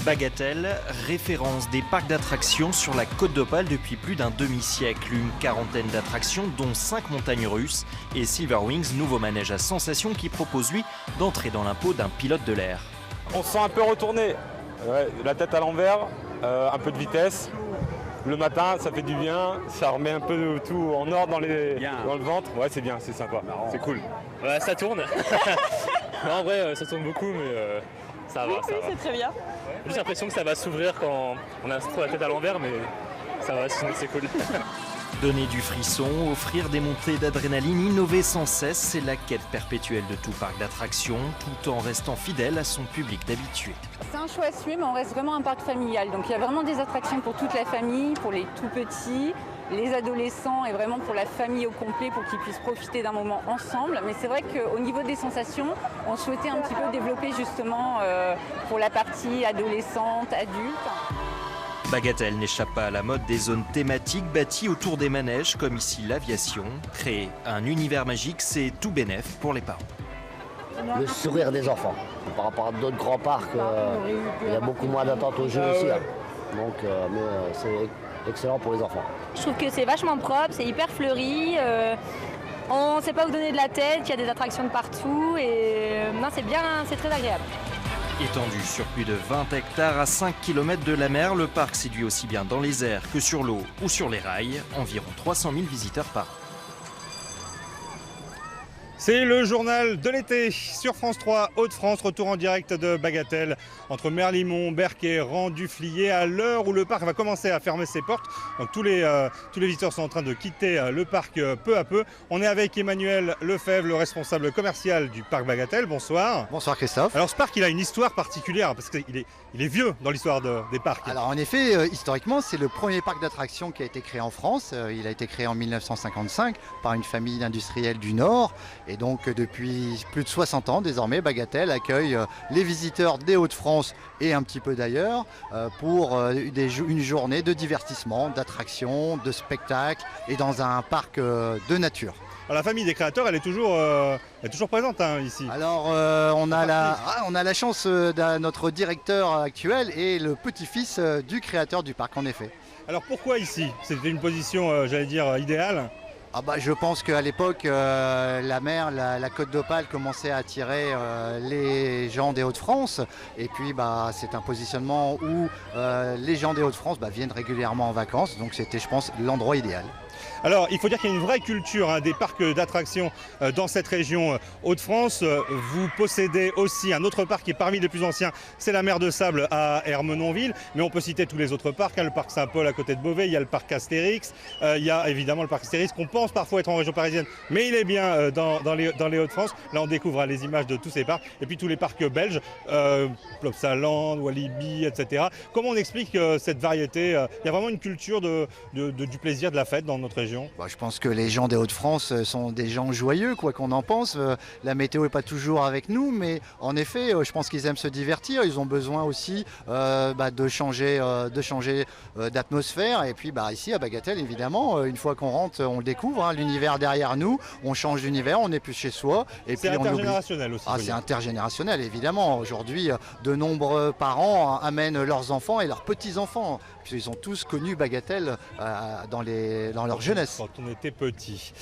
Bagatelle, référence des parcs d'attractions sur la Côte d'Opale depuis plus d'un demi-siècle. Une quarantaine d'attractions, dont 5 montagnes russes, et Silverwings, nouveau manège à sensations qui propose lui d'entrer dans l'impôt d'un pilote de l'air. On se sent un peu retourné, la tête à l'envers, un peu de vitesse. Le matin, ça fait du bien, ça remet un peu tout en ordre dans le ventre. Ouais, c'est bien, c'est sympa, c'est cool. Ouais, ça tourne. Non, en vrai, ça tourne beaucoup, mais ça va. Oui, c'est très bien. J'ai juste l'impression que ça va s'ouvrir quand on a trop la tête à l'envers, mais ça va, sinon c'est cool. Donner du frisson, offrir des montées d'adrénaline, innover sans cesse, c'est la quête perpétuelle de tout parc d'attractions, tout en restant fidèle à son public d'habitués. C'est un choix à suivre, mais on reste vraiment un parc familial. Donc il y a vraiment des attractions pour toute la famille, pour les tout petits, les adolescents et vraiment pour la famille au complet pour qu'ils puissent profiter d'un moment ensemble. Mais c'est vrai qu'au niveau des sensations, on souhaitait un petit peu développer justement pour la partie adolescente, adulte. Bagatelle n'échappe pas à la mode des zones thématiques bâties autour des manèges, comme ici l'aviation. Créer un univers magique, c'est tout bénef pour les parents. Le sourire des enfants. Par rapport à d'autres grands parcs, il y a beaucoup moins d'attente au jeu aussi. Hein. Donc, c'est excellent pour les enfants. Je trouve que c'est vachement propre, c'est hyper fleuri. On ne sait pas où donner de la tête, il y a des attractions de partout. Et non, c'est bien, c'est très agréable. Étendu sur plus de 20 hectares à 5 km de la mer, le parc séduit aussi bien dans les airs que sur l'eau ou sur les rails. Environ 300 000 visiteurs par an. C'est le journal de l'été sur France 3, Hauts-de-France, retour en direct de Bagatelle, entre Merlimont, Berquet, Rang-Duflier, à l'heure où le parc va commencer à fermer ses portes. Donc tous les visiteurs sont en train de quitter le parc peu à peu. On est avec Emmanuel Lefebvre, le responsable commercial du parc Bagatelle. Bonsoir. Bonsoir Christophe. Alors ce parc, il a une histoire particulière parce qu'il est vieux dans l'histoire des parcs. Alors en effet, historiquement, c'est le premier parc d'attractions qui a été créé en France. Il a été créé en 1955 par une famille d'industriels du Nord. Et donc depuis plus de 60 ans, désormais, Bagatelle accueille les visiteurs des Hauts-de-France et un petit peu d'ailleurs pour une journée de divertissement, d'attractions, de spectacles et dans un parc de nature. Alors, la famille des créateurs, elle est toujours présente ici. Alors on a la chance notre directeur actuel et le petit-fils du créateur du parc en effet. Alors pourquoi ici? C'était une position, j'allais dire, idéale. Je pense qu'à l'époque, la mer, la Côte d'Opale commençait à attirer les gens des Hauts-de-France. Et puis c'est un positionnement où les gens des Hauts-de-France viennent régulièrement en vacances. Donc c'était, je pense, l'endroit idéal. Alors il faut dire qu'il y a une vraie culture des parcs d'attractions dans cette région Hauts-de-France. Vous possédez aussi un autre parc qui est parmi les plus anciens, c'est la Mer de Sable à Ermenonville. Mais on peut citer tous les autres parcs, le parc Saint-Paul à côté de Beauvais, il y a le parc Astérix, il y a évidemment le parc Astérix qu'on pense parfois être en région parisienne, mais il est bien dans les Hauts-de-France. Là on découvre les images de tous ces parcs et puis tous les parcs belges, Plopsaland, Walibi, etc. Comment on explique cette variété? Il y a vraiment une culture du plaisir, de la fête dans notre région. Je pense que les gens des Hauts-de-France sont des gens joyeux, quoi qu'on en pense. La météo n'est pas toujours avec nous, mais en effet, je pense qu'ils aiment se divertir. Ils ont besoin aussi de changer d'atmosphère. Et puis ici à Bagatelle, évidemment, une fois qu'on rentre, on le découvre. L'univers derrière nous, on change d'univers, on n'est plus chez soi. C'est intergénérationnel aussi. C'est intergénérationnel, évidemment. Aujourd'hui, de nombreux parents amènent leurs enfants et leurs petits-enfants. Ils ont tous connu Bagatelle dans leur jeunesse. Quand on était petit.